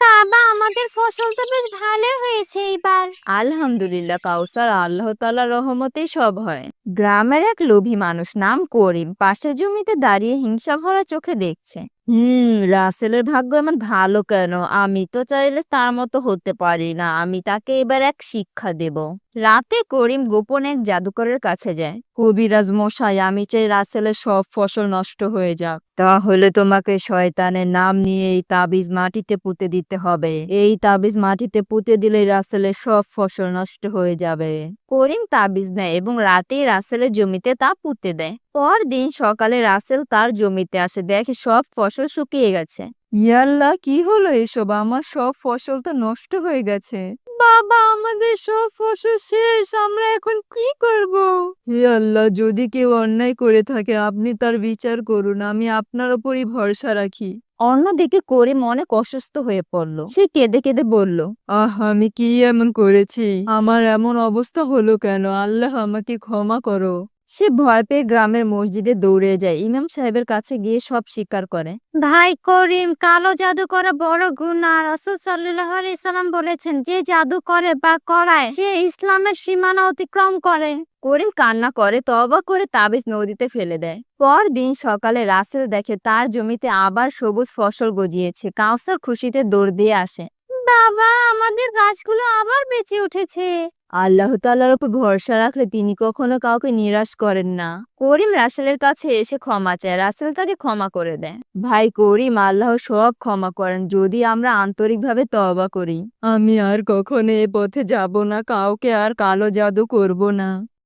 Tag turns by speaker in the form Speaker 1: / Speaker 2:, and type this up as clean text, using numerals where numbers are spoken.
Speaker 1: বাবা, আমাদের ফসল তো বেশ ভালো হয়েছে এবার।
Speaker 2: আলহামদুলিল্লাহ কাউসার, আল্লাহ তাআলার রহমতেই সব হয়। গ্রামের এক লোভী মানুষ নাম করিম পাশের জমিতে দাঁড়িয়ে হিংসা ভরা চোখে দেখছে। রাসেলের ভাগ্য এমন ভালো কেন? আমি তো চাইলে তার মতো হতে পারি না। আমি তাকে এবার এক শিক্ষা দেব। রাতে করিম গোপনে এক জাদুকরের কাছে যায়। কবিরাজ মশাই, আমি চাই রাসেলের সব ফসল নষ্ট হয়ে যাক। তাহলে তোমাকে শয়তানের নাম নিয়ে এই তাবিজ মাটিতে পুঁতে দিতে হবে। এই তাবিজ মাটিতে পুঁতে দিলে রাসেলের সব ফসল নষ্ট হয়ে যাবে। করিম তাবিজ নেয় এবং রাতেই রাসেলের জমিতে তা পুঁতে দেয়। পরদিন সকালে রাসেল তার জমিতে আসে, দেখে সব ফসল শুকিয়ে গেছে। ইয়াল্লাহ, কি হলো এসব? আমার সব ফসল তো নষ্ট হয়ে গেছে। বাবা, আমাদের সব ফসল শেষ, আমরা এখন কি করব? হে আল্লাহ, যদি কেউ অন্যায় করে থাকে আপনি তার বিচার করুন। আমি আপনার উপরই ভরসা রাখি। অন্যদিকে করিম অনেক অসুস্থ হয়ে পড়ল। সে কেঁদে কেঁদে বলল, আমি কি এমন করেছি? আমার এমন অবস্থা হলো কেন? আল্লাহ, আমাকে ক্ষমা করো। সে ভয় পেয়ে গ্রামের মসজিদে দৌড়ে যায়। ইমাম সাহেবের কাছে গিয়ে সব স্বীকার করে।
Speaker 1: ভাই করিম, কালো জাদু করা বড় গুনাহ। রাসূল সাল্লাল্লাহু আলাইহি সাল্লাম বলেছেন, যে জাদু করে বা করায় সে ইসলামের সীমানা অতিক্রম করে।
Speaker 2: করিম কান্না করে, তওবা করে তাবিজ নদীতে ফেলে দেয়। পরদিন সকালে রাসেল দেখে তার জমিতে আবার সবুজ ফসল গজিয়েছে। কাউসার খুশিতে দৌড় দিয়ে আসে।
Speaker 1: বাবা, আমাদের গাছগুলো আবার বেঁচে উঠেছে।
Speaker 2: আল্লাহ তাআলার উপর ভরসা রাখলে তিনি কখনো কাউকে নিরাশ করেন না। করিম রাসেলের কাছে এসে ক্ষমা চায়। রাসেল তাকে ক্ষমা করে দেয়। ভাই করিম, আল্লাহ সব ক্ষমা করেন যদি আমরা আন্তরিকভাবে তওবা করি। আমি আর কখনো এ পথে যাব না, কাউকে আর কালো জাদু করব না।